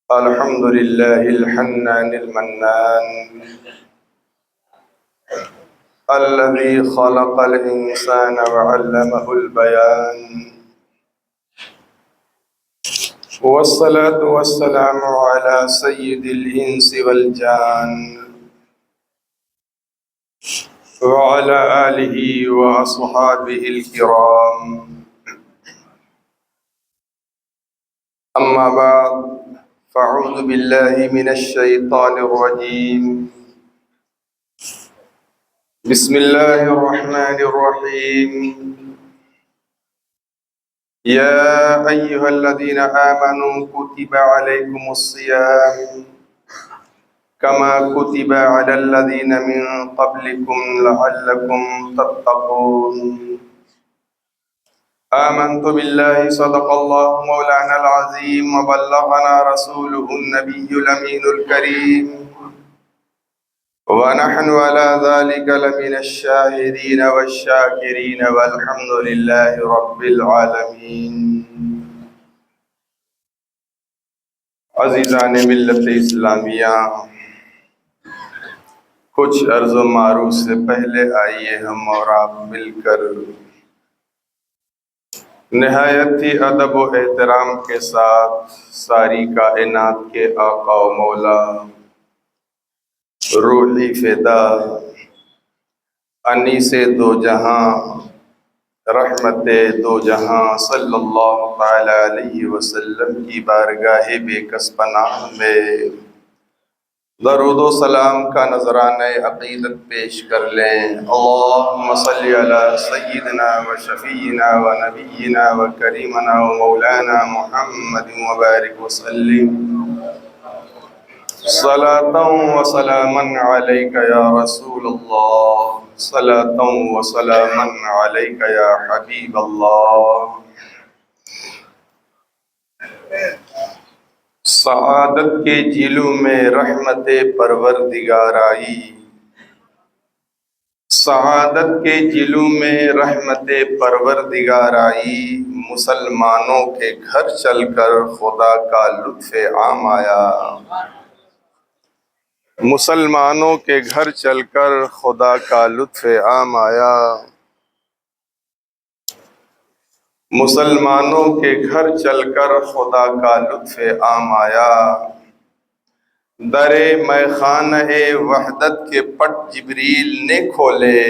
الحمد لله الحنان المنان الذي خلق الإنسان وعلمه البيان، والصلاة والسلام على سيد الإنس والجان وعلى آله وأصحابه الكرام. أما بعد، فأعوذ بالله من الشيطان الرجيم. بسم الله الرحمن الرحيم. يا أيها الذين آمنوا كتب عليكم الصيام كما كتب على الذين من قبلكم لعلكم تتقون. آمنت بالله صدق الله مولانا العظيم وبلغنا رسوله النبي الأمين الكريم، ونحن على ذلك لمن الشاهدين والشاكرين والحمد لله رب العالمين. عزیزان ملت اسلامیہ، کچھ عرض و معروف سے پہلے آئیے ہم اور آپ مل کر نہایت ہی ادب و احترام کے ساتھ ساری کائنات کے آقا و مولا، روحی فدا، انیس دو جہاں، رحمت دو جہاں صلی اللہ تعالی علیہ وسلم کی بارگاہ بے کس پناہ میں درود و سلام کا نذرانہ عقیدت پیش کر لیں. اللہم صلی علی سیدنا و شفیعنا و نبینا و کریمنا و مولانا محمد مبارک وسلم. صلاة و سلاما علیک یا رسول اللہ، صلاة و سلاما علیک یا حبیب اللہ. سعادت کے جلوں میں رحمت پروردگار آئی، سعادت کے جلوں میں رحمت پروردگار آئی. مسلمانوں کے گھر چل کر خدا کا لطف عام آیا، مسلمانوں کے گھر چل کر خدا کا لطف عام آیا. مسلمانوں کے گھر چل کر خدا کا لطف عام آیا. در میخانہ وحدت کے پٹ جبریل نے کھولے،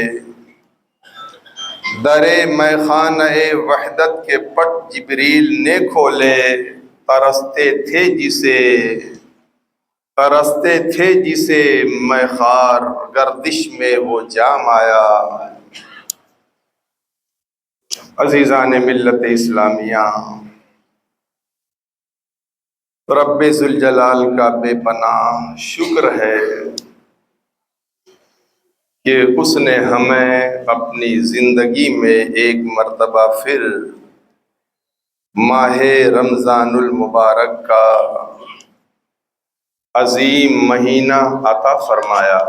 در میخانہ وحدت کے پٹ جبریل نے کھولے. ترستے تھے جسے میخوار، گردش میں وہ جام آیا. عزیزان ملت اسلامیہ، رب ذوالجلال کا بے پناہ شکر ہے کہ اس نے ہمیں اپنی زندگی میں ایک مرتبہ پھر ماہ رمضان المبارک کا عظیم مہینہ عطا فرمایا.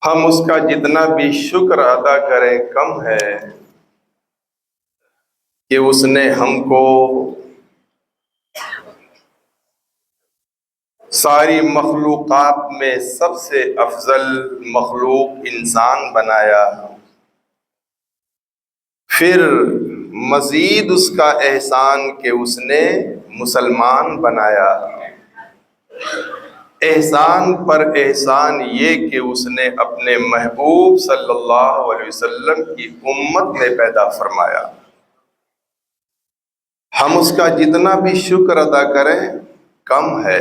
ہم اس کا جتنا بھی شکر ادا کریں کم ہے کہ اس نے ہم کو ساری مخلوقات میں سب سے افضل مخلوق انسان بنایا. پھر مزید اس کا احسان کہ اس نے مسلمان بنایا. احسان پر احسان یہ کہ اس نے اپنے محبوب صلی اللہ علیہ وسلم کی امت میں پیدا فرمایا. ہم اس کا جتنا بھی شکر ادا کریں کم ہے.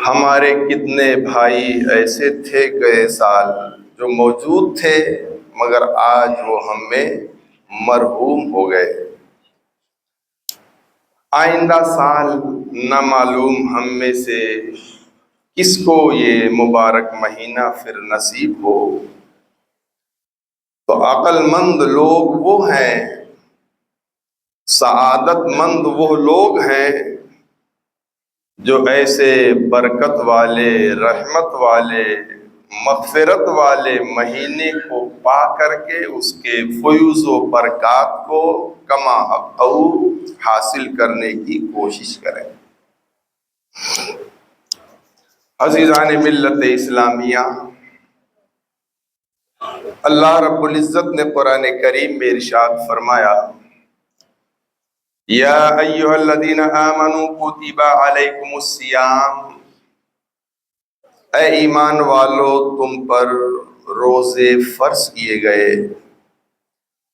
ہمارے کتنے بھائی ایسے تھے گئے سال جو موجود تھے مگر آج وہ ہم میں مرحوم ہو گئے. آئندہ سال نہ معلوم ہم میں سے کس کو یہ مبارک مہینہ پھر نصیب ہو. تو عقل مند لوگ وہ ہیں، سعادت مند وہ لوگ ہیں جو ایسے برکت والے، رحمت والے مغفرت والے مہینے کو پا کر کے اس کے فیوز و برکات کو کما حقہ حاصل کرنے کی کوشش کریں۔ عزیزان ملت اسلامیہ، اللہ رب العزت نے قرآن کریم میں ارشاد فرمایا، یا ایھا الذین آمنوا کتب علیکم الصیام، اے ایمان والو تم پر روزے فرض کیے گئے،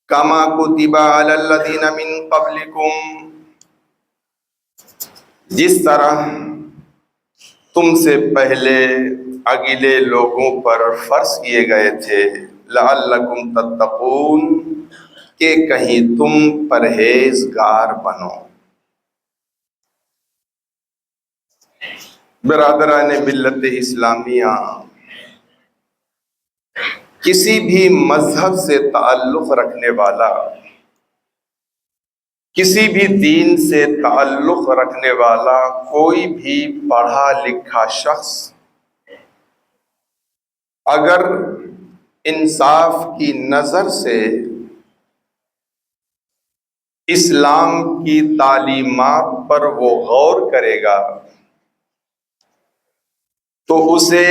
کما کتب علی الذین من قبلکم، جس طرح تم سے پہلے اگلے لوگوں پر فرض کیے گئے تھے، لعلکم تتقون، کہ کہیں تم پرہیزگار بنو۔ برادران ملت اسلامیہ، کسی بھی مذہب سے تعلق رکھنے والا، کسی بھی دین سے تعلق رکھنے والا کوئی بھی پڑھا لکھا شخص اگر انصاف کی نظر سے اسلام کی تعلیمات پر وہ غور کرے گا تو اسے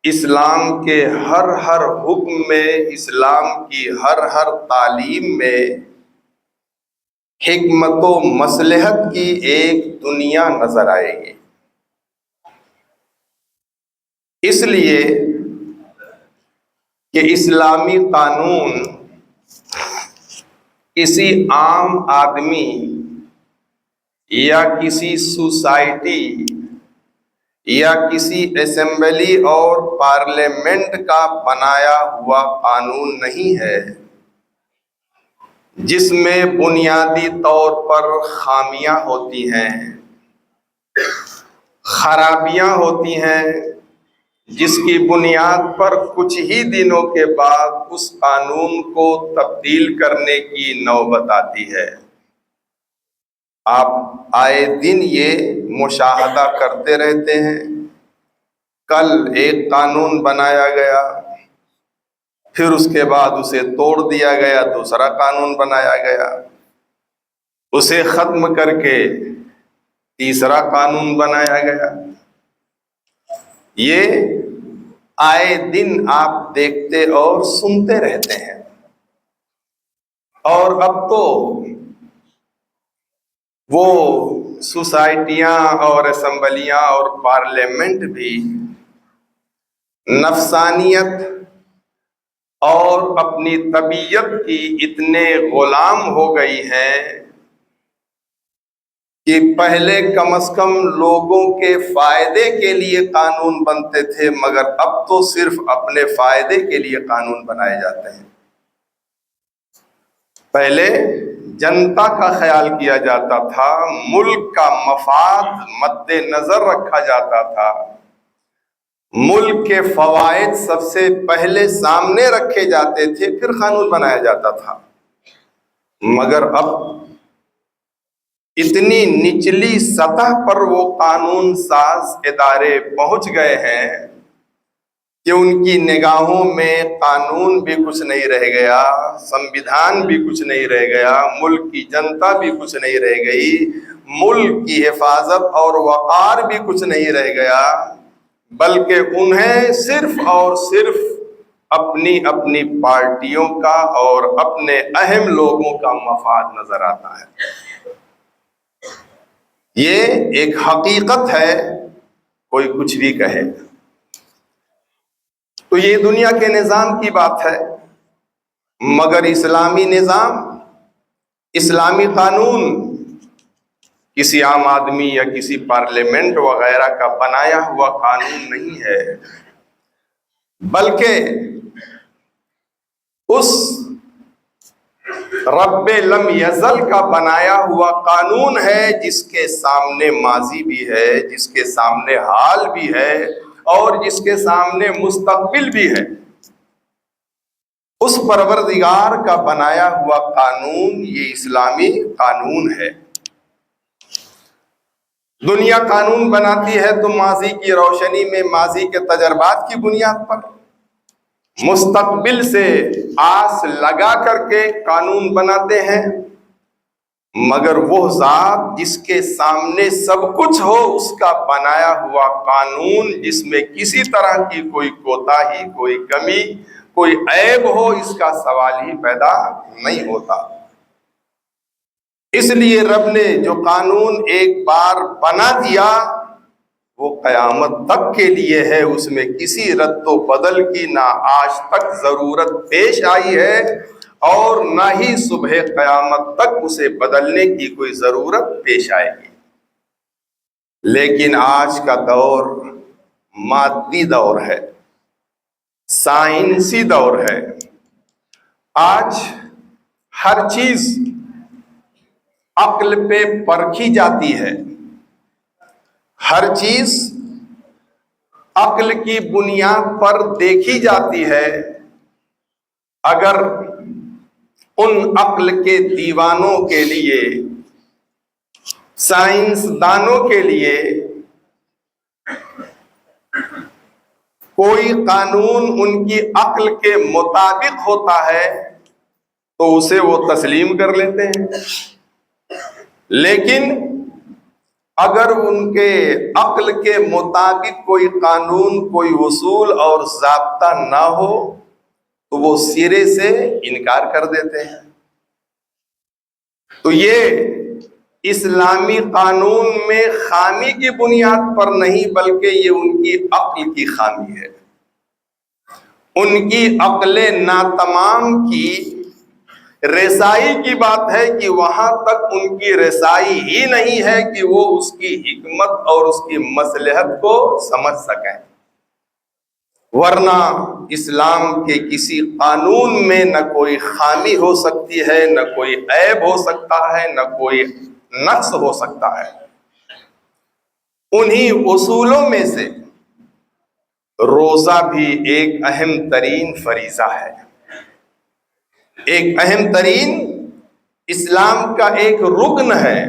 اسلام کے ہر حکم میں، اسلام کی ہر تعلیم میں حکمت و مصلحت کی ایک دنیا نظر آئے گی۔ اس لیے کہ اسلامی قانون کسی عام آدمی یا کسی سوسائٹی یا کسی اسمبلی اور پارلیمنٹ کا بنایا ہوا قانون نہیں ہے جس میں بنیادی طور پر خامیاں ہوتی ہیں، خرابیاں ہوتی ہیں، جس کی بنیاد پر کچھ ہی دنوں کے بعد اس قانون کو تبدیل کرنے کی نوبت آتی ہے۔ آپ آئے دن یہ مشاہدہ کرتے رہتے ہیں، کل ایک قانون بنایا گیا، پھر اس کے بعد اسے توڑ دیا گیا، دوسرا قانون بنایا گیا، اسے ختم کر کے تیسرا قانون بنایا گیا۔ یہ آئے دن آپ دیکھتے اور سنتے رہتے ہیں۔ اور اب تو وہ سوسائٹیاں اور اسمبلیاں اور پارلیمنٹ بھی نفسانیت اور اپنی طبیعت کی اتنے غلام ہو گئی ہیں کہ پہلے کم از کم لوگوں کے فائدے کے لیے قانون بنتے تھے، مگر اب تو صرف اپنے فائدے کے لیے قانون بنائے جاتے ہیں۔ پہلے جنتا کا خیال کیا جاتا تھا، ملک کا مفاد مد نظر رکھا جاتا تھا، ملک کے فوائد سب سے پہلے سامنے رکھے جاتے تھے، پھر قانون بنایا جاتا تھا۔ مگر اب اتنی نچلی سطح پر وہ قانون ساز ادارے پہنچ گئے ہیں کہ ان کی نگاہوں میں قانون بھی کچھ نہیں رہ گیا، سنویدھان بھی کچھ نہیں رہ گیا، ملک کی جنتا بھی کچھ نہیں رہ گئی، ملک کی حفاظت اور وقار بھی کچھ نہیں رہ گیا، بلکہ انہیں صرف اور صرف اپنی اپنی پارٹیوں کا اور اپنے اہم لوگوں کا مفاد نظر آتا ہے۔ یہ ایک حقیقت ہے، کوئی کچھ بھی کہے۔ تو یہ دنیا کے نظام کی بات ہے، مگر اسلامی نظام، اسلامی قانون کسی عام آدمی یا کسی پارلیمنٹ وغیرہ کا بنایا ہوا قانون نہیں ہے، بلکہ اس رب لم یزل کا بنایا ہوا قانون ہے، جس کے سامنے ماضی بھی ہے، جس کے سامنے حال بھی ہے اور جس کے سامنے مستقبل بھی ہے۔ اس پروردگار کا بنایا ہوا قانون یہ اسلامی قانون ہے۔ دنیا قانون بناتی ہے تو ماضی کی روشنی میں، ماضی کے تجربات کی بنیاد پر مستقبل سے آس لگا کر کے قانون بناتے ہیں، مگر وہ ذات جس کے سامنے سب کچھ ہو، اس کا بنایا ہوا قانون جس میں کسی طرح کی کوئی کوتاہی، کوئی کمی، کوئی عیب ہو، اس کا سوال ہی پیدا نہیں ہوتا۔ اس لیے رب نے جو قانون ایک بار بنا دیا وہ قیامت تک کے لیے ہے، اس میں کسی رد و بدل کی نہ آج تک ضرورت پیش آئی ہے اور نہ ہی صبح قیامت تک اسے بدلنے کی کوئی ضرورت پیش آئے گی۔ لیکن آج کا دور مادی دور ہے، سائنسی دور ہے۔ آج ہر چیز عقل پہ پرکھی جاتی ہے، ہر چیز عقل کی بنیاد پر دیکھی جاتی ہے۔ اگر ان عقل کے دیوانوں کے لیے، سائنس دانوں کے لیے کوئی قانون ان کی عقل کے مطابق ہوتا ہے تو اسے وہ تسلیم کر لیتے ہیں، لیکن اگر ان کے عقل کے مطابق کوئی قانون، کوئی اصول اور ضابطہ نہ ہو تو وہ سرے سے انکار کر دیتے ہیں۔ تو یہ اسلامی قانون میں خامی کی بنیاد پر نہیں، بلکہ یہ ان کی عقل کی خامی ہے۔ ان کی عقل ناتمام کی رسائی کی بات ہے کہ وہاں تک ان کی رسائی ہی نہیں ہے کہ وہ اس کی حکمت اور اس کی مصلحت کو سمجھ سکیں، ورنہ اسلام کے کسی قانون میں نہ کوئی خامی ہو سکتی ہے، نہ کوئی عیب ہو سکتا ہے، نہ کوئی نقص ہو سکتا ہے۔ انہی اصولوں میں سے روزہ بھی ایک اہم ترین فریضہ ہے، ایک اہم ترین اسلام کا ایک رکن ہے،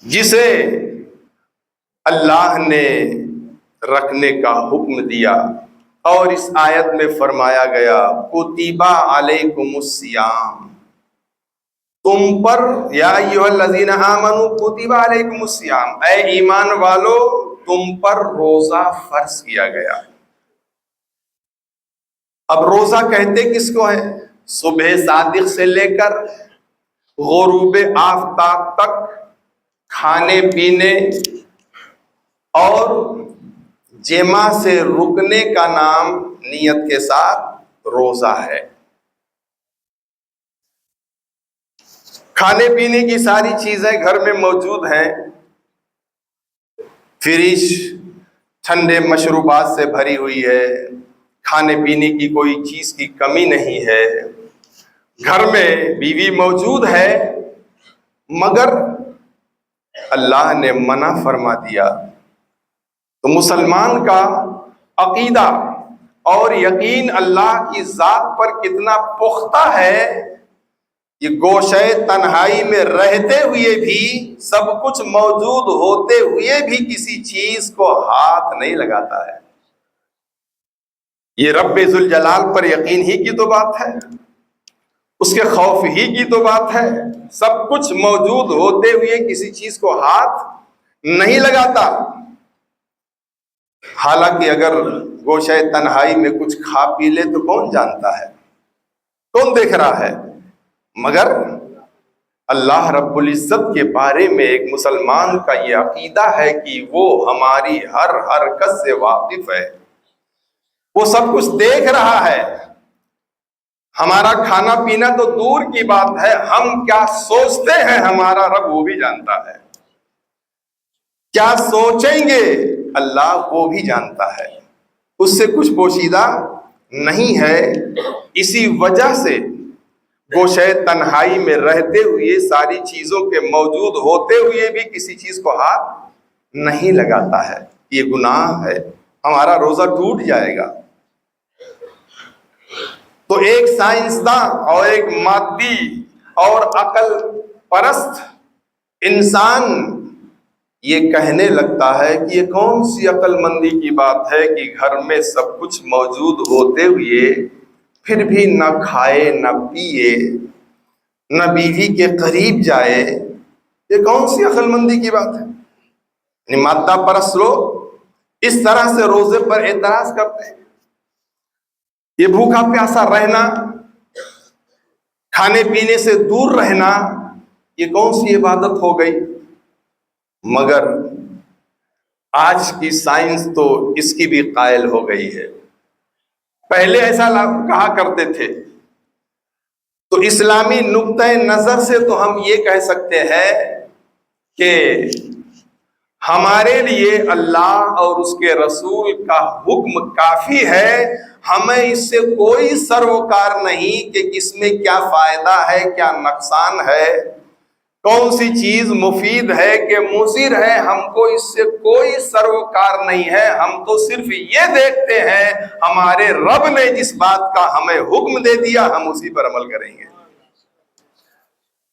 جسے اللہ نے رکھنے کا حکم دیا، اور اس آیت میں فرمایا گیا کتب علیکم الصیام، تم پر یا ایھا الذین آمنوا کتب علیکم الصیام، اے ایمان والو تم پر روزہ فرض کیا گیا۔ اب روزہ کہتے کس کو ہے؟ صبح صادق سے لے کر غروب آفتاب تک کھانے پینے اور جمع سے رکنے کا نام نیت کے ساتھ روزہ ہے۔ کھانے پینے کی ساری چیزیں گھر میں موجود ہیں، فریج ٹھنڈے مشروبات سے بھری ہوئی ہے، کھانے پینے کی کوئی چیز کی کمی نہیں ہے، گھر میں بیوی موجود ہے، مگر اللہ نے منع فرما دیا۔ تو مسلمان کا عقیدہ اور یقین اللہ کی ذات پر کتنا پختہ ہے کہ گوشے تنہائی میں رہتے ہوئے بھی، سب کچھ موجود ہوتے ہوئے بھی کسی چیز کو ہاتھ نہیں لگاتا ہے۔ یہ رب ذوالجلال پر یقین ہی کی تو بات ہے، اس کے خوف ہی کی تو بات ہے۔ سب کچھ موجود ہوتے ہوئے کسی چیز کو ہاتھ نہیں لگاتا۔ حالانکہ اگر گوشے تنہائی میں کچھ کھا پی لے تو کون جانتا ہے، کون دیکھ رہا ہے؟ مگر اللہ رب العزت کے بارے میں ایک مسلمان کا یہ عقیدہ ہے کہ وہ ہماری ہر حرکت سے واقف ہے، وہ سب کچھ دیکھ رہا ہے۔ ہمارا کھانا پینا تو دور کی بات ہے، ہم کیا سوچتے ہیں ہمارا رب وہ بھی جانتا ہے، کیا سوچیں گے اللہ وہ بھی جانتا ہے، اس سے کچھ پوشیدہ نہیں ہے۔ اسی وجہ سے گوشے تنہائی میں رہتے ہوئے، ساری چیزوں کے موجود ہوتے ہوئے بھی کسی چیز کو ہاتھ نہیں لگاتا ہے۔ یہ گناہ ہے، ہمارا روزہ ٹوٹ جائے گا۔ تو ایک سائنسداں اور ایک مادی اور عقل پرست انسان یہ کہنے لگتا ہے کہ یہ کون سی عقل مندی کی بات ہے کہ گھر میں سب کچھ موجود ہوتے ہوئے پھر بھی نہ کھائے نہ پیے نہ بیوی کے قریب جائے. یہ کون سی عقل مندی کی بات ہے؟ یعنی مادہ پرست لوگ اس طرح سے روزے پر اعتراض کرتے ہیں. یہ بھوکا پیاسا رہنا، کھانے پینے سے دور رہنا، یہ کون سی عبادت ہو گئی؟ مگر آج کی سائنس تو اس کی بھی قائل ہو گئی ہے. پہلے ایسا کہا کرتے تھے. تو اسلامی نقطۂ نظر سے تو ہم یہ کہہ سکتے ہیں کہ ہمارے لیے اللہ اور اس کے رسول کا حکم کافی ہے. ہمیں اس سے کوئی سروکار نہیں کہ کس میں کیا فائدہ ہے، کیا نقصان ہے، کون سی چیز مفید ہے کہ مضر ہے. ہم کو اس سے کوئی سروکار نہیں ہے. ہم تو صرف یہ دیکھتے ہیں ہمارے رب نے جس بات کا ہمیں حکم دے دیا ہم اسی پر عمل کریں گے.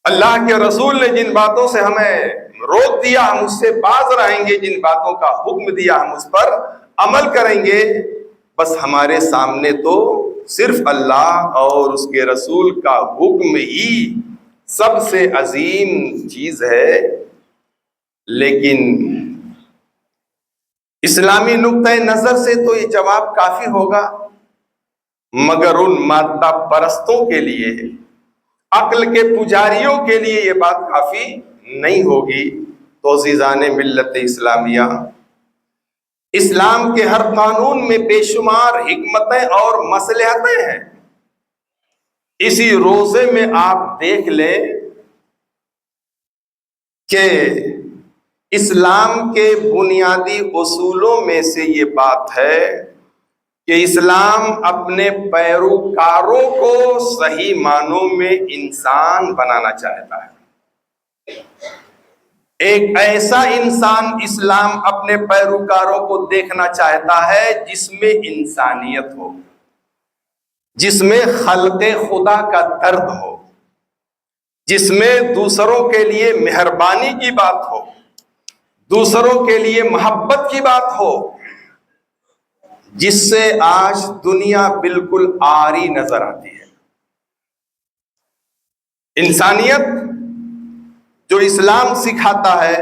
اللہ کے رسول نے جن باتوں سے ہمیں روک دیا ہم اس سے باز رہیں گے. جن باتوں کا حکم دیا ہم اس پر عمل کریں گے. بس ہمارے سامنے تو صرف اللہ اور اس کے رسول کا حکم ہی سب سے عظیم چیز ہے. لیکن اسلامی نقطۂ نظر سے تو یہ جواب کافی ہوگا، مگر ان مادہ پرستوں کے لیے، عقل کے پجاریوں کے لیے یہ بات کافی نہیں ہوگی. تو عزیزان ملت اسلامیہ، اسلام کے ہر قانون میں بے شمار حکمتیں اور مصلحتیں ہیں. اسی روزے میں آپ دیکھ لیں کہ اسلام کے بنیادی اصولوں میں سے یہ بات ہے کہ اسلام اپنے پیروکاروں کو صحیح معنوں میں انسان بنانا چاہتا ہے. ایک ایسا انسان اسلام اپنے پیروکاروں کو دیکھنا چاہتا ہے جس میں انسانیت ہو، جس میں خلق خدا کا درد ہو، جس میں دوسروں کے لیے مہربانی کی بات ہو، دوسروں کے لیے محبت کی بات ہو، جس سے آج دنیا بالکل عاری نظر آتی ہے. انسانیت جو اسلام سکھاتا ہے،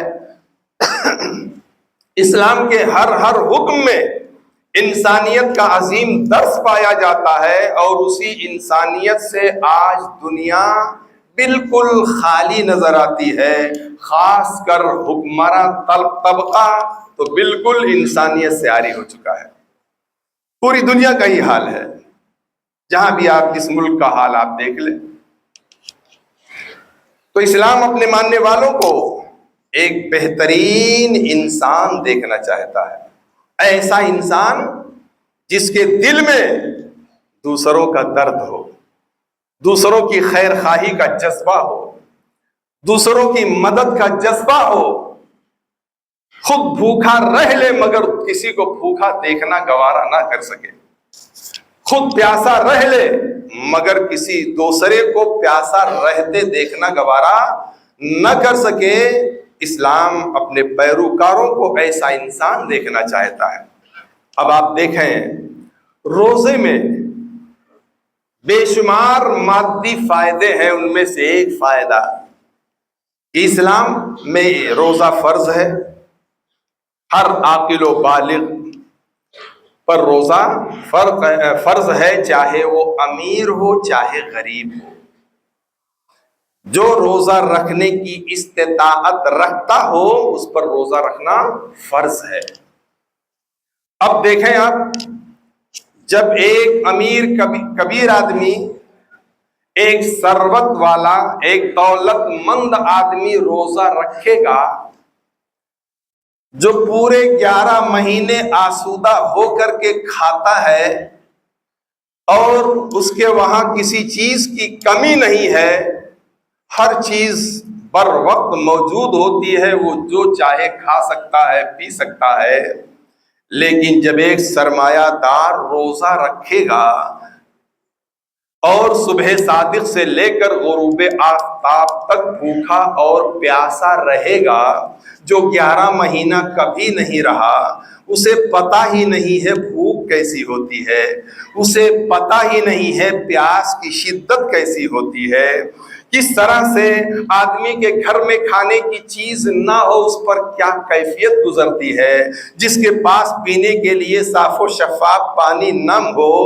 اسلام کے ہر حکم میں انسانیت کا عظیم درس پایا جاتا ہے. اور اسی انسانیت سے آج دنیا بالکل خالی نظر آتی ہے. خاص کر حکمراں طبقہ تو بالکل انسانیت سے عاری ہو چکا ہے. پوری دنیا کا ہی حال ہے. جہاں بھی آپ اس ملک کا حال آپ دیکھ لیں. تو اسلام اپنے ماننے والوں کو ایک بہترین انسان دیکھنا چاہتا ہے. ایسا انسان جس کے دل میں دوسروں کا درد ہو، دوسروں کی خیر خواہی کا جذبہ ہو، دوسروں کی مدد کا جذبہ ہو. خود بھوکا رہ لے مگر کسی کو بھوکا دیکھنا گوارا نہ کر سکے. خود پیاسا رہ لے مگر کسی دوسرے کو پیاسا رہتے دیکھنا گوارا نہ کر سکے. اسلام اپنے پیروکاروں کو ایسا انسان دیکھنا چاہتا ہے. اب آپ دیکھیں روزے میں بے شمار مادی فائدے ہیں. ان میں سے ایک فائدہ کہ اسلام میں روزہ فرض ہے. ہر عاقل و بالغ پر روزہ فرض ہے، چاہے وہ امیر ہو چاہے غریب ہو. جو روزہ رکھنے کی استطاعت رکھتا ہو اس پر روزہ رکھنا فرض ہے. اب دیکھیں آپ، جب ایک امیر کبیر آدمی، ایک ثروت والا، ایک دولت مند آدمی روزہ رکھے گا، جو پورے 11 مہینے آسودہ ہو کر کے کھاتا ہے اور اس کے وہاں کسی چیز کی کمی نہیں ہے، ہر چیز بر وقت موجود ہوتی ہے، وہ جو چاہے کھا سکتا ہے پی سکتا ہے. لیکن جب ایک سرمایہ دار روزہ رکھے گا اور صبح صادق سے لے کر غروب آفتاب تک بھوکا اور پیاسا رہے گا، جو 11 مہینہ کبھی نہیں رہا، اسے پتہ ہی نہیں ہے بھوک کیسی ہوتی ہے، اسے پتہ ہی نہیں ہے پیاس کی شدت کیسی ہوتی ہے، کس طرح سے آدمی کے گھر میں کھانے کی چیز نہ ہو اس پر کیا کیفیت گزرتی ہے، جس کے پاس پینے کے لیے صاف و شفاف پانی نہ ہو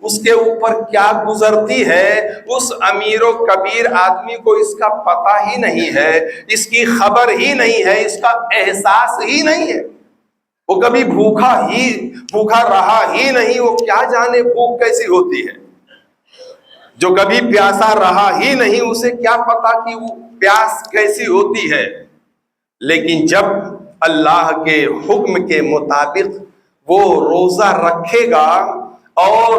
اس کے اوپر کیا گزرتی ہے، اس امیر و کبیر آدمی کو اس کا پتہ ہی نہیں ہے، اس کی خبر ہی نہیں ہے، اس کا احساس ہی نہیں ہے، وہ کبھی بھوکا رہا ہی نہیں، وہ کیا جانے بھوک کیسی ہوتی ہے۔ جو کبھی پیاسا رہا ہی نہیں اسے کیا پتا کہ وہ پیاس کیسی ہوتی ہے۔ لیکن جب اللہ کے حکم کے مطابق وہ روزہ رکھے گا اور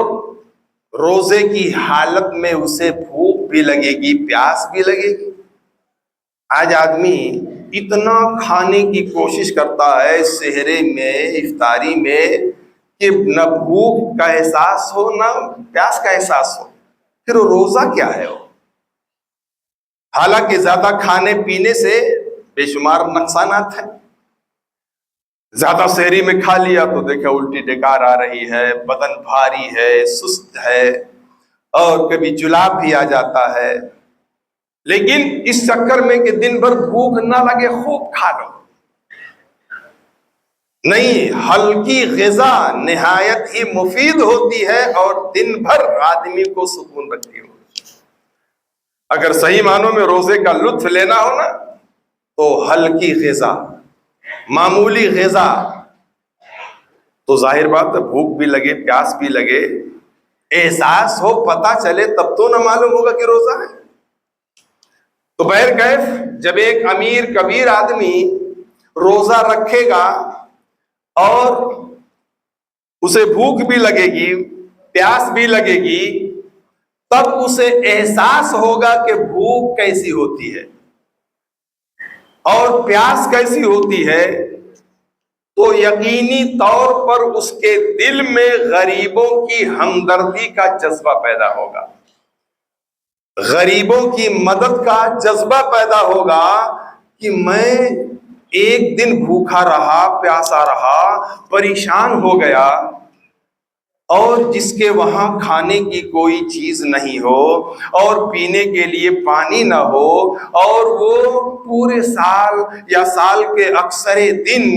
روزے کی حالت میں اسے بھوک بھی لگے گی، پیاس بھی لگے گی۔ آج آدمی اتنا کھانے کی کوشش کرتا ہے سحری میں، افطاری میں، کہ نہ بھوک کا احساس ہو نہ پیاس کا احساس ہو، پھر روزہ کیا ہے وہ؟ حالانکہ زیادہ کھانے پینے سے بے شمار نقصانات ہیں۔ زیادہ سحری میں کھا لیا تو دیکھیں الٹی ڈکار آ رہی ہے، بدن بھاری ہے، سست ہے، اور کبھی جلاب بھی آ جاتا ہے۔ لیکن اس چکر میں کہ دن بھر بھوک نہ لگے خوب کھا لو، نہیں، ہلکی غذا نہایت ہی مفید ہوتی ہے اور دن بھر آدمی کو سکون رکھتی ہے۔ اگر صحیح معنوں میں روزے کا لطف لینا ہو نا تو ہلکی غذا، معمولی غذا، تو ظاہر بات ہے بھوک بھی لگے، پیاس بھی لگے، احساس ہو، پتہ چلے، تب تو نہ معلوم ہوگا کہ روزہ ہے۔ تو بہرکیف جب ایک امیر کبیر آدمی روزہ رکھے گا اور اسے بھوک بھی لگے گی، پیاس بھی لگے گی، تب اسے احساس ہوگا کہ بھوک کیسی ہوتی ہے اور پیاس کیسی ہوتی ہے، تو یقینی طور پر اس کے دل میں غریبوں کی ہمدردی کا جذبہ پیدا ہوگا، غریبوں کی مدد کا جذبہ پیدا ہوگا کہ میں ایک دن بھوکا رہا، پیاسا رہا، پریشان ہو گیا، اور جس کے وہاں کھانے کی کوئی چیز نہیں ہو اور پینے کے لیے پانی نہ ہو، اور وہ پورے سال یا سال کے اکثر دن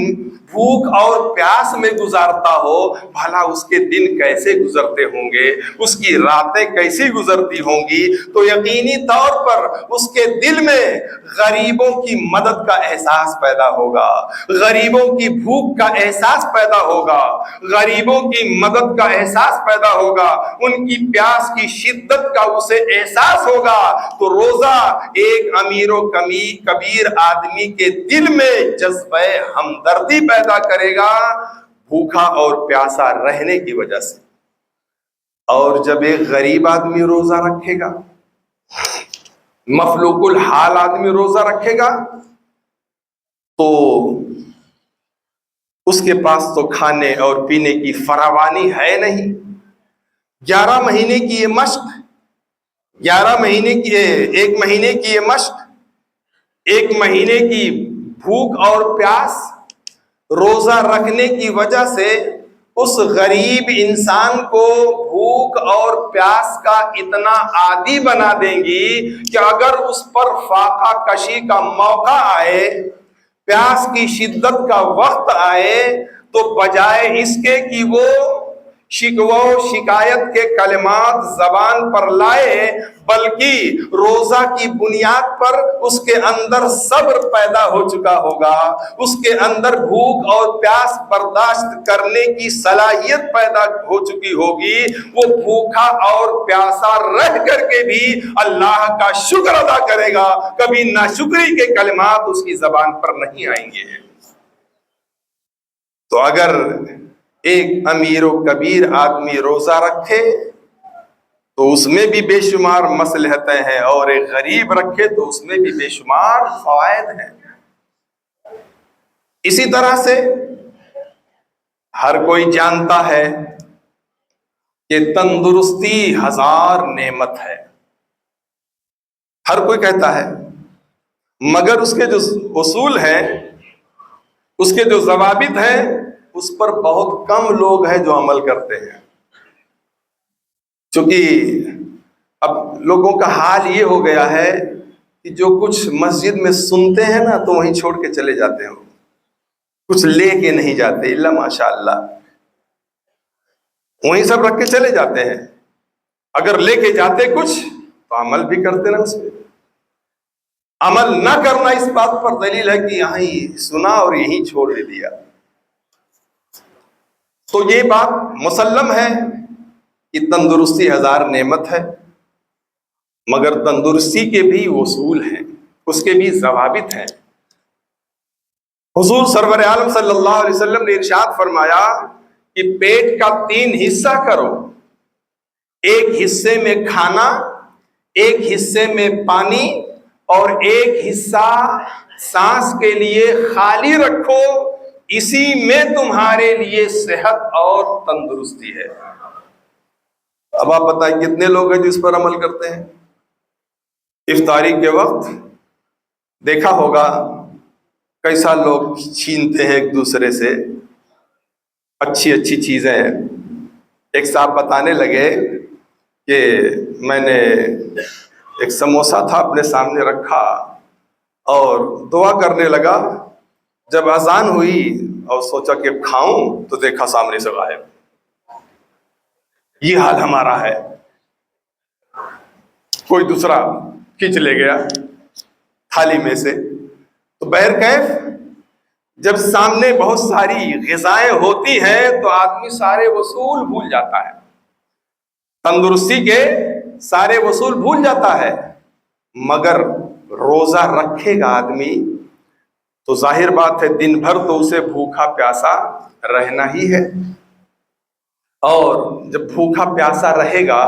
بھوک اور پیاس میں گزارتا ہو، بھلا اس کے دن کیسے گزرتے ہوں گے، اس کی راتیں کیسی گزرتی ہوں گی؟ تو یقینی طور پر اس کے دل میں غریبوں کی مدد کا احساس پیدا ہوگا، غریبوں کی بھوک کا احساس پیدا ہوگا، غریبوں کی مدد کا احساس پیدا ہوگا، ان کی پیاس کی شدت کا اسے احساس ہوگا۔ تو روزہ ایک امیر و کبیر آدمی کے دل میں جذبہ ہمدردی پیدا کرے گا، بھوکا اور پیاسا رہنے کی وجہ سے۔ اور جب ایک غریب آدمی روزہ رکھے گا، مفلوق الحال آدمی روزہ رکھے گا، تو اس کے پاس تو کھانے اور پینے کی فراوانی ہے نہیں۔ 11 مہینے کی یہ مشق، 11 مہینے کی، 1 مہینے کی یہ مشق، 1 مہینے کی بھوک اور پیاس روزہ رکھنے کی وجہ سے اس غریب انسان کو بھوک اور پیاس کا اتنا عادی بنا دیں گی کہ اگر اس پر فاقہ کشی کا موقع آئے، پیاس کی شدت کا وقت آئے، تو بجائے اس کے کہ وہ شکوہ و شکایت کے کلمات زبان پر لائے، بلکہ روزہ کی بنیاد پر اس کے اندر صبر پیدا ہو چکا ہوگا، اس کے اندر بھوک اور پیاس برداشت کرنے کی صلاحیت پیدا ہو چکی ہوگی، وہ بھوکا اور پیاسا رہ کر کے بھی اللہ کا شکر ادا کرے گا، کبھی ناشکری کے کلمات اس کی زبان پر نہیں آئیں گے۔ تو اگر ایک امیر و کبیر آدمی روزہ رکھے تو اس میں بھی بے شمار مصلحتیں ہیں، اور ایک غریب رکھے تو اس میں بھی بے شمار فوائد ہیں۔ اسی طرح سے ہر کوئی جانتا ہے کہ تندرستی 1000 نعمت ہے، ہر کوئی کہتا ہے، مگر اس کے جو اصول ہیں، اس کے جو ضوابط ہیں، اس پر بہت کم لوگ ہیں جو عمل کرتے ہیں۔ چونکہ اب لوگوں کا حال یہ ہو گیا ہے کہ جو کچھ مسجد میں سنتے ہیں نا تو وہیں چھوڑ کے چلے جاتے ہیں، کچھ لے کے نہیں جاتے، الا ماشاء اللہ وہیں سب رکھ کے چلے جاتے ہیں۔ اگر لے کے جاتے کچھ تو عمل بھی کرتے نا، اس پہ عمل نہ کرنا اس بات پر دلیل ہے کہ یہاں ہی سنا اور یہیں چھوڑ دیا۔ تو یہ بات مسلم ہے کہ تندرستی 1000 نعمت ہے، مگر تندرستی کے بھی اصول ہیں، اس کے بھی ضوابط ہیں۔ حضور سرور عالم صلی اللہ علیہ وسلم نے ارشاد فرمایا کہ پیٹ کا 3 حصہ کرو، ایک حصے میں کھانا، ایک حصے میں پانی اور ایک حصہ سانس کے لیے خالی رکھو، اسی میں تمہارے لیے صحت اور تندرستی ہے۔ اب آپ بتائیں کتنے لوگ ہیں جو اس پر عمل کرتے ہیں؟ افطاری کے وقت دیکھا ہوگا کیسا لوگ چھینتے ہیں ایک دوسرے سے اچھی اچھی چیزیں۔ ایک صاحب بتانے لگے کہ میں نے ایک سموسہ تھا اپنے سامنے رکھا اور دعا کرنے لگا، جب اذان ہوئی اور سوچا کہ کھاؤں تو دیکھا سامنے سے غائب۔ یہ حال ہمارا ہے، کوئی دوسرا کھینچ لے گیا تھالی میں سے۔ تو بہرکیف جب سامنے بہت ساری غذائیں ہوتی ہیں تو آدمی سارے اصول بھول جاتا ہے، تندرستی کے سارے اصول بھول جاتا ہے۔ مگر روزہ رکھے گا آدمی تو ظاہر بات ہے دن بھر تو اسے بھوکا پیاسا رہنا ہی ہے، اور جب بھوکا پیاسا رہے گا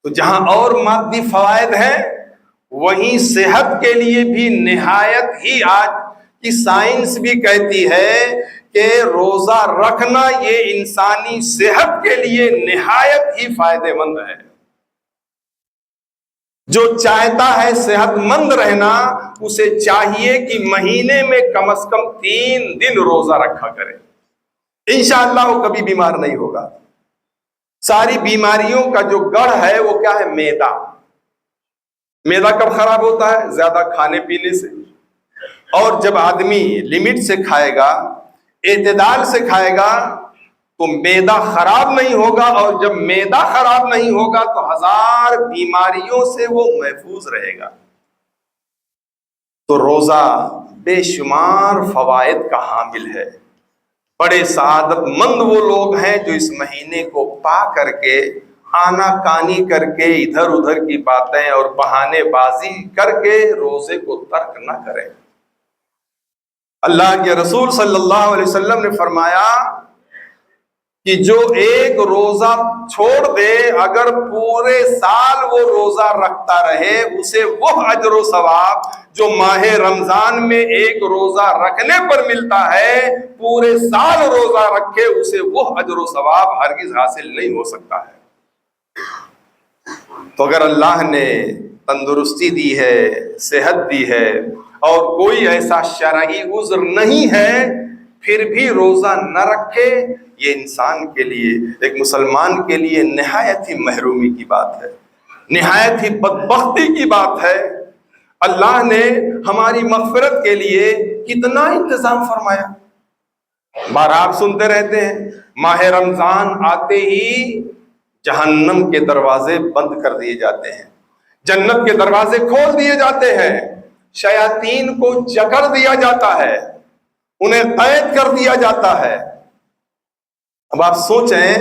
تو جہاں اور مادی فوائد ہیں وہیں صحت کے لیے بھی نہایت ہی، آج کی سائنس بھی کہتی ہے کہ روزہ رکھنا یہ انسانی صحت کے لیے نہایت ہی فائدہ مند ہے۔ جو چاہتا ہے صحت مند رہنا اسے چاہیے کہ مہینے میں کم از کم 3 دن روزہ رکھا کرے، انشاءاللہ وہ کبھی بیمار نہیں ہوگا۔ ساری بیماریوں کا جو گڑھ ہے وہ کیا ہے؟ میدا۔ میدا کب خراب ہوتا ہے؟ زیادہ کھانے پینے سے، اور جب آدمی لمٹ سے کھائے گا، اعتدال سے کھائے گا تو میدا خراب نہیں ہوگا، اور جب میدا خراب نہیں ہوگا تو 1000 بیماریوں سے وہ محفوظ رہے گا۔ تو روزہ بے شمار فوائد کا حامل ہے۔ بڑے سعادت مند وہ لوگ ہیں جو اس مہینے کو پا کر کے، آنا کانی کر کے، ادھر ادھر کی باتیں اور بہانے بازی کر کے روزے کو ترک نہ کریں۔ اللہ کے رسول صلی اللہ علیہ وسلم نے فرمایا کہ جو ایک روزہ چھوڑ دے، اگر پورے سال وہ روزہ رکھتا رہے، اسے وہ اجر و ثواب جو ماہ رمضان میں ایک روزہ رکھنے پر ملتا ہے، پورے سال روزہ رکھے اسے وہ اجر و ثواب ہرگز حاصل نہیں ہو سکتا ہے۔ تو اگر اللہ نے تندرستی دی ہے، صحت دی ہے، اور کوئی ایسا شرعی عذر نہیں ہے، پھر بھی روزہ نہ رکھے، یہ انسان کے لیے، ایک مسلمان کے لیے نہایت ہی محرومی کی بات ہے، نہایت ہی بدبختی کی بات ہے۔ اللہ نے ہماری مغفرت کے لیے کتنا انتظام فرمایا۔ بار آپ سنتے رہتے ہیں ماہ رمضان آتے ہی جہنم کے دروازے بند کر دیے جاتے ہیں، جنت کے دروازے کھول دیے جاتے ہیں، شیاطین کو جکڑ دیا جاتا ہے، انہیں قید کر دیا جاتا ہے۔ اب آپ سوچیں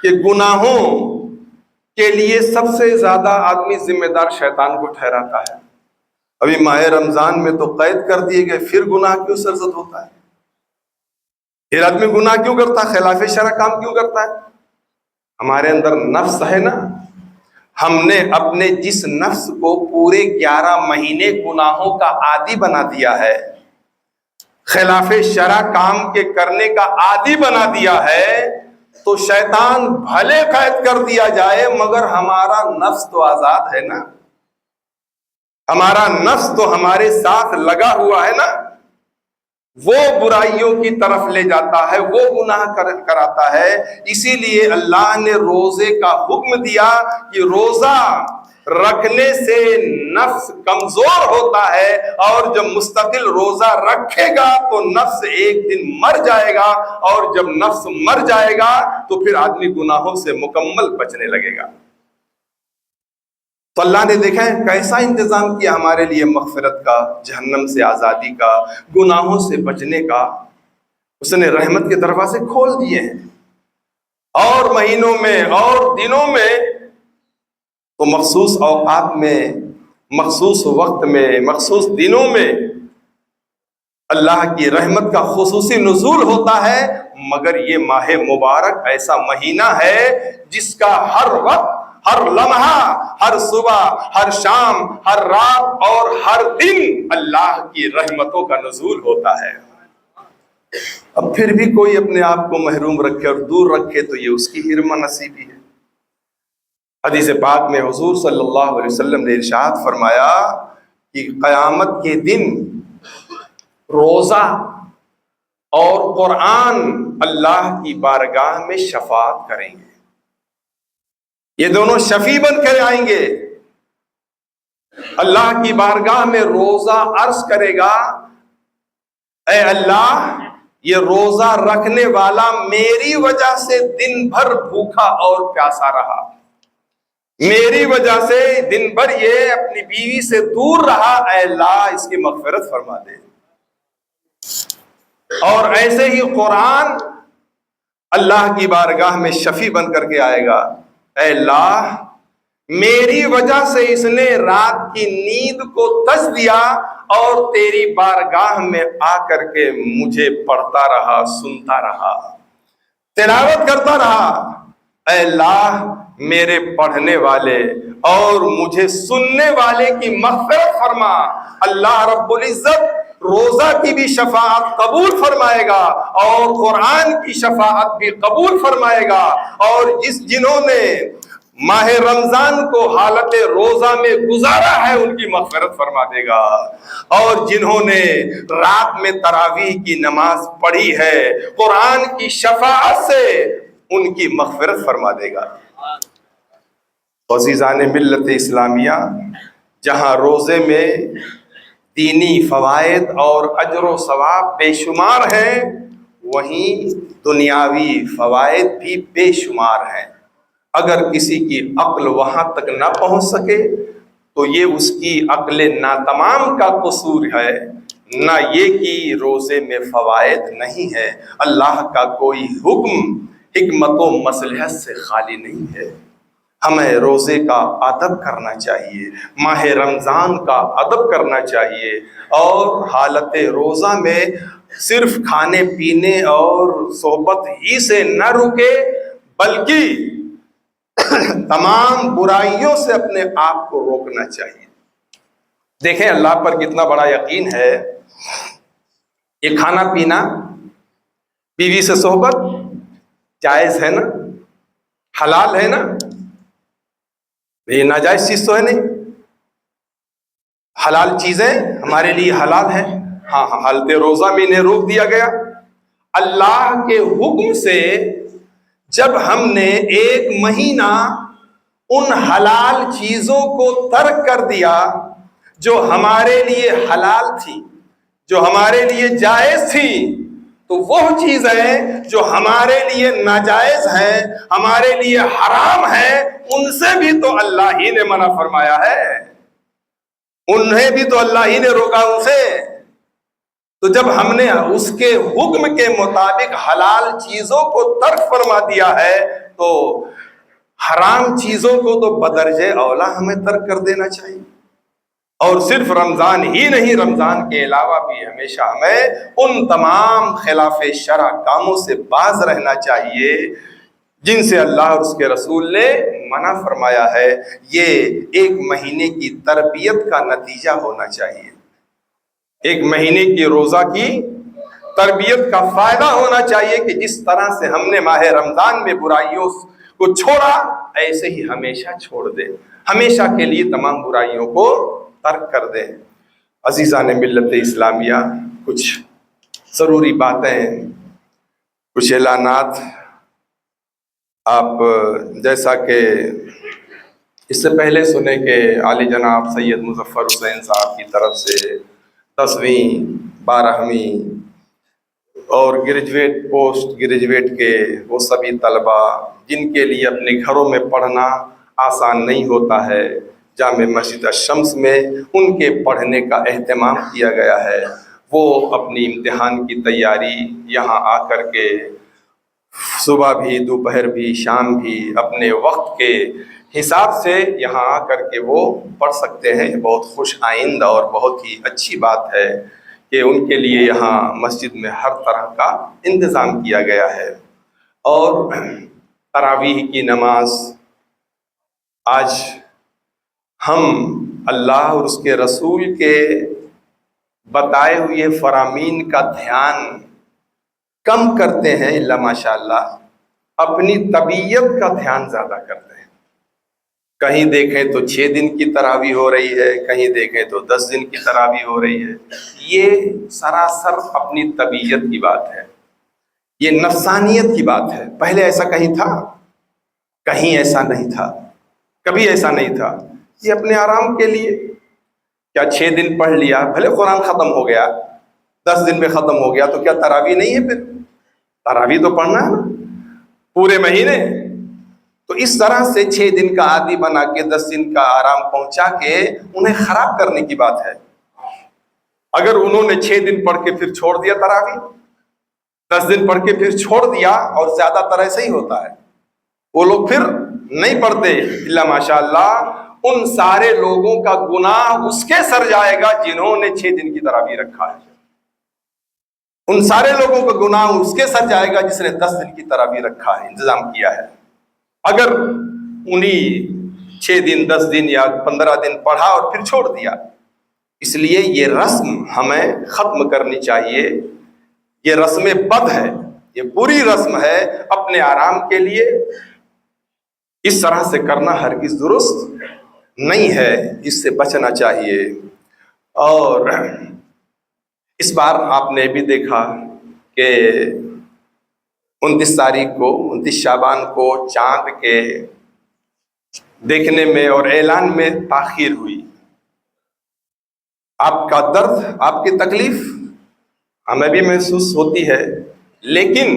کہ گناہوں کے لیے سب سے زیادہ آدمی ذمہ دار شیطان کو ٹھہراتا ہے۔ ابھی ماہ رمضان میں تو قید کر دیے گئے، پھر گناہ کیوں سرزد ہوتا ہے؟ پھر آدمی گناہ کیوں کرتا ہے؟ خلاف شرع کام کیوں کرتا ہے؟ ہمارے اندر نفس ہے نا، ہم نے اپنے جس نفس کو پورے 11 مہینے گناہوں کا عادی بنا دیا ہے، خلاف شرع کام کے کرنے کا عادی بنا دیا ہے، تو شیطان بھلے قید کر دیا جائے مگر ہمارا نفس تو آزاد ہے نا، ہمارا نفس تو ہمارے ساتھ لگا ہوا ہے نا، وہ برائیوں کی طرف لے جاتا ہے، وہ گناہ کراتا ہے۔ اسی لیے اللہ نے روزے کا حکم دیا کہ روزہ رکھنے سے نفس کمزور ہوتا ہے، اور جب مستقل روزہ رکھے گا تو نفس ایک دن مر جائے گا، اور جب نفس مر جائے گا تو پھر آدمی گناہوں سے مکمل بچنے لگے گا۔ تو اللہ نے دیکھا ہے کیسا انتظام کیا ہمارے لیے مغفرت کا، جہنم سے آزادی کا، گناہوں سے بچنے کا۔ اس نے رحمت کے دروازے کھول دیے ہیں، اور مہینوں میں اور دنوں میں تو مخصوص اوقات میں، مخصوص وقت میں، مخصوص دنوں میں اللہ کی رحمت کا خصوصی نزول ہوتا ہے۔ مگر یہ ماہ مبارک ایسا مہینہ ہے جس کا ہر وقت، ہر لمحہ، ہر صبح، ہر شام، ہر رات اور ہر دن اللہ کی رحمتوں کا نزول ہوتا ہے۔ اب پھر بھی کوئی اپنے آپ کو محروم رکھے اور دور رکھے تو یہ اس کی حرمہ نصیبی ہے۔ حدیث پاک میں حضور صلی اللہ علیہ وسلم نے ارشاد فرمایا کہ قیامت کے دن روزہ اور قرآن اللہ کی بارگاہ میں شفاعت کریں گے، یہ دونوں شفیع بن کر آئیں گے۔ اللہ کی بارگاہ میں روزہ عرض کرے گا، اے اللہ، یہ روزہ رکھنے والا میری وجہ سے دن بھر بھوکا اور پیاسا رہا، میری وجہ سے دن بھر یہ اپنی بیوی سے دور رہا، اے اللہ اس کی مغفرت فرما دے۔ اور ایسے ہی قرآن اللہ کی بارگاہ میں شفیع بن کر کے آئے گا، اے اللہ میری وجہ سے اس نے رات کی نیند کو تج دیا اور تیری بارگاہ میں آ کر کے مجھے پڑھتا رہا، سنتا رہا، تلاوت کرتا رہا، اے اللہ میرے پڑھنے والے اور مجھے سننے والے کی مغفرت فرما۔ اللہ رب العزت روزہ کی بھی شفاعت قبول فرمائے گا اور قرآن کی شفاعت بھی قبول فرمائے گا، اور جنہوں نے ماہ رمضان کو حالت روزہ میں گزارا ہے ان کی مغفرت فرما دے گا، اور جنہوں نے رات میں تراویح کی نماز پڑھی ہے قرآن کی شفاعت سے ان کی مغفرت فرما دے گا۔ عزیزان ملت اسلامیہ، جہاں روزے میں دینی فوائد اور اجر و ثواب بے شمار ہیں، وہیں دنیاوی فوائد بھی بے شمار ہیں۔ اگر کسی کی عقل وہاں تک نہ پہنچ سکے تو یہ اس کی عقل ناتمام کا قصور ہے، نہ یہ کہ روزے میں فوائد نہیں ہے۔ اللہ کا کوئی حکم حکمت و مصلحت سے خالی نہیں ہے۔ ہمیں روزے کا ادب کرنا چاہیے، ماہ رمضان کا ادب کرنا چاہیے، اور حالت روزہ میں صرف کھانے پینے اور صحبت ہی سے نہ رکے، بلکہ تمام برائیوں سے اپنے آپ کو روکنا چاہیے۔ دیکھیں اللہ پر کتنا بڑا یقین ہے۔ یہ کھانا پینا، بیوی سے صحبت جائز ہے نا، حلال ہے نا، یہ ناجائز چیز تو ہے نہیں، حلال چیزیں ہمارے لیے حلال ہیں۔ ہاں حالت روزہ میں انہیں روک دیا گیا۔ اللہ کے حکم سے جب ہم نے ایک مہینہ ان حلال چیزوں کو ترک کر دیا جو ہمارے لیے حلال تھی، جو ہمارے لیے جائز تھی، تو وہ چیزیں جو ہمارے لیے ناجائز ہیں، ہمارے لیے حرام ہیں، ان سے بھی تو اللہ ہی نے منع فرمایا ہے، انہیں بھی تو اللہ ہی نے روکا ان سے۔ تو جب ہم نے اس کے حکم کے مطابق حلال چیزوں کو ترک فرما دیا ہے تو حرام چیزوں کو تو بدرجہ اولا ہمیں ترک کر دینا چاہیے۔ اور صرف رمضان ہی نہیں، رمضان کے علاوہ بھی ہمیشہ ہمیں ان تمام خلاف شرع کاموں سے باز رہنا چاہیے جن سے اللہ اور اس کے رسول نے منع فرمایا ہے۔ یہ ایک مہینے کی تربیت کا نتیجہ ہونا چاہیے، ایک مہینے کی روزہ کی تربیت کا فائدہ ہونا چاہیے کہ جس طرح سے ہم نے ماہ رمضان میں برائیوں کو چھوڑا، ایسے ہی ہمیشہ چھوڑ دیں، ہمیشہ کے لیے تمام برائیوں کو ترک کر دیں۔ عزیزان ملت اسلامیہ، کچھ ضروری باتیں، کچھ اعلانات، آپ جیسا کہ اس سے پہلے سنے کہ عالی جناب سید مظفر حسین صاحب کی طرف سے 10ویں 12ویں اور گریجویٹ پوسٹ گریجویٹ کے وہ سبھی طلباء جن کے لیے اپنے گھروں میں پڑھنا آسان نہیں ہوتا ہے، جامع مسجد الشمس میں ان کے پڑھنے کا اہتمام کیا گیا ہے، وہ اپنی امتحان کی تیاری یہاں آ کر کے صبح بھی، دوپہر بھی، شام بھی اپنے وقت کے حساب سے یہاں آ کر کے وہ پڑھ سکتے ہیں۔ بہت خوش آئند اور بہت ہی اچھی بات ہے کہ ان کے لیے یہاں مسجد میں ہر طرح کا انتظام کیا گیا ہے۔ اور تراویح کی نماز، آج ہم اللہ اور اس کے رسول کے بتائے ہوئے فرامین کا دھیان کم کرتے ہیں، الا ماشاء اللہ اپنی طبیعت کا دھیان زیادہ کرتے ہیں۔ کہیں دیکھیں تو 6 دن کی تراویح ہو رہی ہے، کہیں دیکھیں تو 10 دن کی تراویح ہو رہی ہے۔ یہ سراسر اپنی طبیعت کی بات ہے، یہ نفسانیت کی بات ہے۔ پہلے ایسا کہیں تھا؟ کہیں ایسا نہیں تھا، کبھی ایسا نہیں تھا۔ یہ اپنے آرام کے لیے کیا 6 دن پڑھ لیا، بھلے قرآن ختم ہو گیا، 10 دن میں ختم ہو گیا تو کیا تراویح نہیں ہے؟ پھر تراویح تو پڑھنا ہے نا پورے مہینے۔ تو اس طرح سے 6 دن کا عادی بنا کے 10 دن کا آرام پہنچا کے انہیں خراب کرنے کی بات ہے۔ اگر انہوں نے 6 دن پڑھ کے پھر چھوڑ دیا تراویح، 10 دن پڑھ کے پھر چھوڑ دیا، اور زیادہ تر ایسا ہی ہوتا ہے، وہ لوگ پھر نہیں پڑھتے، الا ماشاء اللہ ان سارے لوگوں کا گناہ اس کے سر جائے گا جنہوں نے 6 دن کی تراویح رکھا ہے۔ ان سارے لوگوں کا گناہ اس کے سر جائے گا جس نے 10 دن کی تراویح رکھا ہے، انتظام کیا ہے۔ اگر انہی 6 دن 10 دن یا 15 دن پڑھا اور پھر چھوڑ دیا، اس لیے یہ رسم ہمیں ختم کرنی چاہیے۔ یہ رسم بد ہے، یہ بری رسم ہے اپنے آرام کے لیے۔ اس طرح سے کرنا ہرگز درست نہیں ہے، اس سے بچنا چاہیے۔ اور اس بار آپ نے بھی دیکھا کہ 29 تاریخ کو 29 شعبان کو چاند کے دیکھنے میں اور اعلان میں تاخیر ہوئی۔ آپ کا درد، آپ کی تکلیف ہمیں بھی محسوس ہوتی ہے، لیکن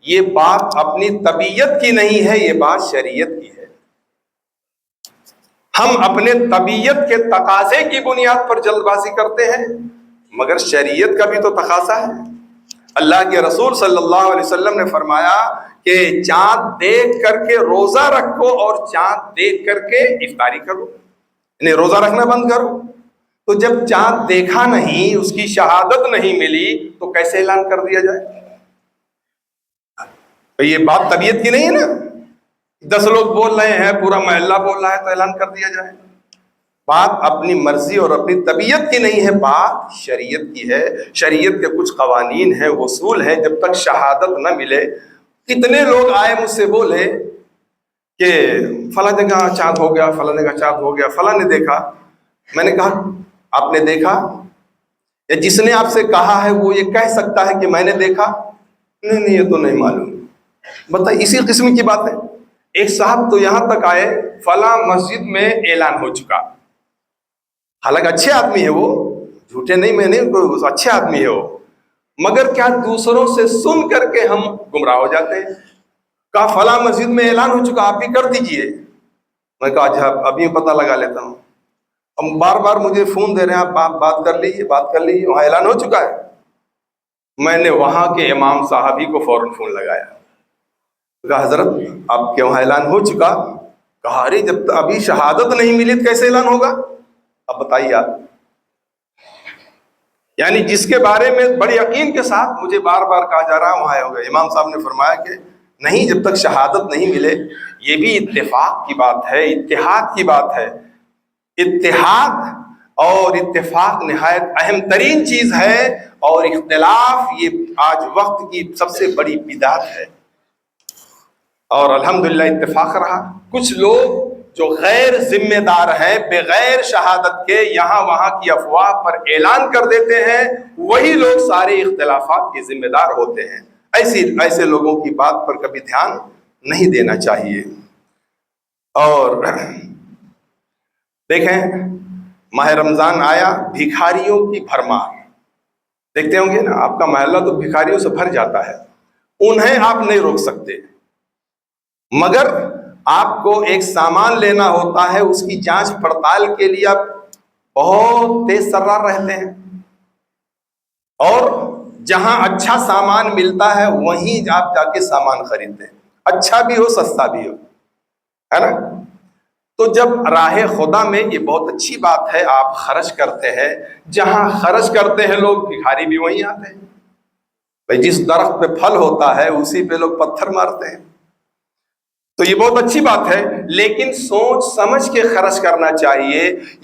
یہ بات اپنی طبیعت کی نہیں ہے، یہ بات شریعت کی ہے۔ ہم اپنے طبیعت کے تقاضے کی بنیاد پر جلد بازی کرتے ہیں، مگر شریعت کا بھی تو تقاضا ہے۔ اللہ کے رسول صلی اللہ علیہ وسلم نے فرمایا کہ چاند دیکھ کر کے روزہ رکھو اور چاند دیکھ کر کے افطاری کرو، یعنی روزہ رکھنا بند کرو۔ تو جب چاند دیکھا نہیں، اس کی شہادت نہیں ملی، تو کیسے اعلان کر دیا جائے؟ تو یہ بات طبیعت کی نہیں ہے نا، 10 لوگ بول رہے ہیں، پورا محلہ بول رہا ہے تو اعلان کر دیا جائے۔ بات اپنی مرضی اور اپنی طبیعت کی نہیں ہے، بات شریعت کی ہے۔ شریعت کے کچھ قوانین ہیں، اصول ہیں، جب تک شہادت نہ ملے۔ کتنے لوگ آئے مجھ سے بولے کہ فلاں جگہ چاند ہو گیا، فلاں جگہ چاند ہو گیا، فلاں نے دیکھا۔ میں نے کہا آپ نے دیکھا؟ یا جس نے آپ سے کہا ہے وہ یہ کہہ سکتا ہے کہ میں نے دیکھا؟ نہیں، یہ تو نہیں معلوم۔ بتائیے، اسی قسم کی بات ہے۔ ایک صاحب تو یہاں تک آئے، فلاں مسجد میں اعلان ہو چکا، حالانکہ اچھے آدمی ہے وہ، جھوٹے نہیں، میں نہیں، اچھے آدمی ہے وہ، مگر کیا دوسروں سے سن کر کے ہم گمراہ ہو جاتے ہیں۔ کہا فلاں مسجد میں اعلان ہو چکا، آپ بھی کر دیجئے۔ میں کہا اچھا ابھی پتہ لگا لیتا ہوں۔ ہم بار بار مجھے فون دے رہے ہیں، آپ بات کر لیجیے، بات کر لیجیے، وہاں اعلان ہو چکا ہے۔ میں نے وہاں کے امام صاحب ہی کو فوراً فون لگایا، کہا حضرت آپ کے وہاں اعلان ہو چکا؟ کہا ارے جب ابھی شہادت نہیں ملی تو کیسے اعلان ہوگا؟ اب بتائیے آپ، یعنی جس کے بارے میں بڑے یقین کے ساتھ مجھے بار بار کہا جا رہا وہاں ہوگا، امام صاحب نے فرمایا کہ نہیں، جب تک شہادت نہیں ملے۔ یہ بھی اتفاق کی بات ہے، اتحاد کی بات ہے۔ اتحاد اور اتفاق نہایت اہم ترین چیز ہے، اور اختلاف یہ آج وقت کی سب سے بڑی بدعت ہے، اور الحمدللہ اتفاق رہا۔ کچھ لوگ جو غیر ذمہ دار ہیں، بغیر شہادت کے یہاں وہاں کی افواہ پر اعلان کر دیتے ہیں، وہی لوگ سارے اختلافات کے ذمہ دار ہوتے ہیں۔ ایسے لوگوں کی بات پر کبھی دھیان نہیں دینا چاہیے۔ اور دیکھیں، ماہ رمضان آیا، بھکاریوں کی بھرمار، دیکھتے ہوں گے نا، آپ کا محلہ تو بھکاریوں سے بھر جاتا ہے، انہیں آپ نہیں روک سکتے، مگر آپ کو ایک سامان لینا ہوتا ہے، اس کی جانچ پڑتال کے لیے آپ بہت تیز ترار رہتے ہیں، اور جہاں اچھا سامان ملتا ہے وہیں آپ جا کے سامان خریدتے ہیں، اچھا بھی ہو سستا بھی ہو، ہے نا؟ تو جب راہ خدا میں یہ بہت اچھی بات ہے، آپ خرچ کرتے ہیں، جہاں خرچ کرتے ہیں لوگ، بھکاری بھی وہیں آتے ہیں بھائی، جس درخت پہ پھل ہوتا ہے اسی پہ لوگ پتھر مارتے ہیں۔ تو یہ بہت اچھی بات ہے، لیکن سوچ سمجھ کے خرچ کرنا چاہیے۔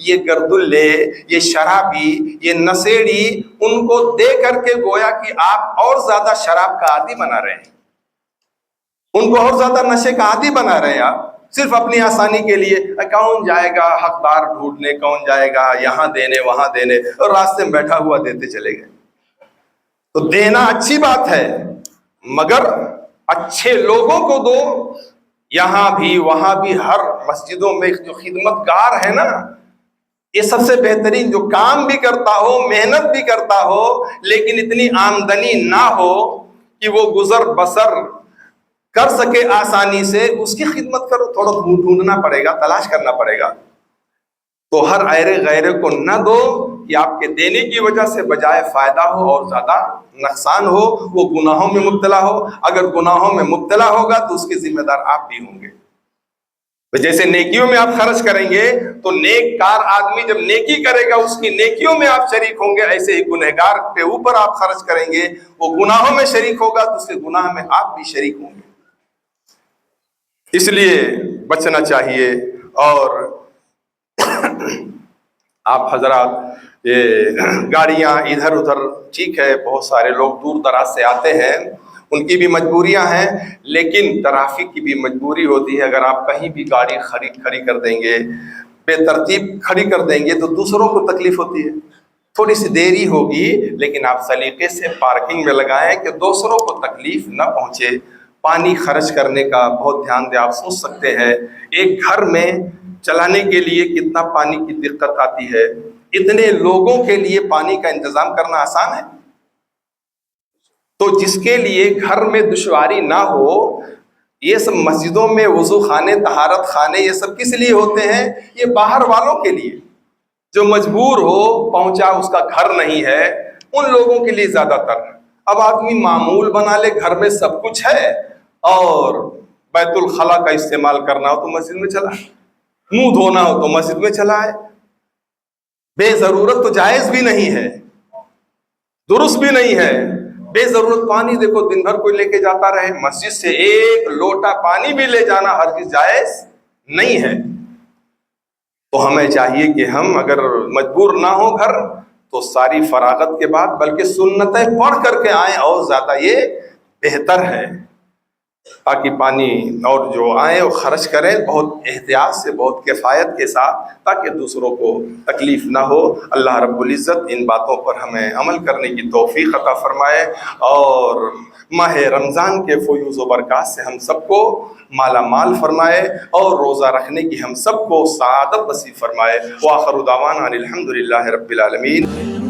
یہ گردلے، یہ شرابی، یہ نشیڑی، ان کو دے کر کے گویا کہ آپ اور زیادہ شراب کا عادی بنا رہے ہیں، ان کو اور زیادہ نشے کا عادی بنا رہے ہیں آپ، صرف اپنی آسانی کے لیے۔ کون جائے گا حقدار ڈھونڈنے، کون جائے گا یہاں دینے وہاں دینے، اور راستے میں بیٹھا ہوا دیتے چلے گئے۔ تو دینا اچھی بات ہے، مگر اچھے لوگوں کو دو، یہاں بھی وہاں بھی، ہر مسجدوں میں جو خدمت گار ہے نا، یہ سب سے بہترین، جو کام بھی کرتا ہو، محنت بھی کرتا ہو، لیکن اتنی آمدنی نہ ہو کہ وہ گزر بسر کر سکے آسانی سے، اس کی خدمت کرو۔ تھوڑا ڈھونڈنا پڑے گا، تلاش کرنا پڑے گا۔ تو ہر ایرے غیرے کو نہ دو کہ آپ کے دینے کی وجہ سے بجائے فائدہ ہو اور زیادہ نقصان ہو، وہ گناہوں میں مبتلا ہو۔ اگر گناہوں میں مبتلا ہوگا تو اس کے ذمہ دار آپ بھی ہوں گے۔ جیسے نیکیوں میں آپ خرچ کریں گے تو نیک کار آدمی جب نیکی کرے گا اس کی نیکیوں میں آپ شریک ہوں گے، ایسے ہی گنہگار کے اوپر آپ خرچ کریں گے، وہ گناہوں میں شریک ہوگا تو اس کے گناہ میں آپ بھی شریک ہوں گے۔ اس لیے بچنا چاہیے۔ اور آپ حضرات، یہ گاڑیاں ادھر ادھر، ٹھیک ہے، بہت سارے لوگ دور دراز سے آتے ہیں، ان کی بھی مجبوریاں ہیں، لیکن ٹریفک کی بھی مجبوری ہوتی ہے۔ اگر آپ کہیں بھی گاڑی کھڑی کر دیں گے، بے ترتیب کھڑی کر دیں گے، تو دوسروں کو تکلیف ہوتی ہے۔ تھوڑی سی دیری ہوگی، لیکن آپ سلیقے سے پارکنگ میں لگائیں کہ دوسروں کو تکلیف نہ پہنچے۔ پانی خرچ کرنے کا بہت دھیان دیں۔ آپ سوچ سکتے ہیں ایک گھر میں چلانے کے لیے کتنا پانی کی دقت آتی ہے، اتنے لوگوں کے لیے پانی کا انتظام کرنا آسان ہے؟ تو جس کے لیے گھر میں دشواری نہ ہو، یہ سب مسجدوں میں وضو خانے، طہارت خانے، یہ سب کس لیے ہوتے ہیں؟ یہ باہر والوں کے لیے، جو مجبور ہو، پہنچا، اس کا گھر نہیں ہے، ان لوگوں کے لیے زیادہ تر۔ اب آدمی معمول بنا لے، گھر میں سب کچھ ہے، اور بیت الخلا کا استعمال کرنا ہو تو مسجد میں چلا ہے، منہ دھونا ہو تو مسجد میں چلا ہے۔ بے ضرورت تو جائز بھی نہیں ہے، درست بھی نہیں ہے۔ بے ضرورت پانی دیکھو دن بھر کوئی لے کے جاتا رہے، مسجد سے ایک لوٹا پانی بھی لے جانا ہرگز جائز نہیں ہے۔ تو ہمیں چاہیے کہ ہم اگر مجبور نہ ہو گھر، تو ساری فراغت کے بعد بلکہ سنتیں پڑھ کر کے آئیں، اور زیادہ یہ بہتر ہے، تاکہ پانی اور جو آئیں وہ خرچ کریں بہت احتیاط سے، بہت کفایت کے ساتھ، تاکہ دوسروں کو تکلیف نہ ہو۔ اللہ رب العزت ان باتوں پر ہمیں عمل کرنے کی توفیق عطا فرمائے، اور ماہ رمضان کے فیوز و برکات سے ہم سب کو مالا مال فرمائے، اور روزہ رکھنے کی ہم سب کو سعادت نصیب فرمائے۔ وآخر دعوانا ان الحمدللہ رب العالمین۔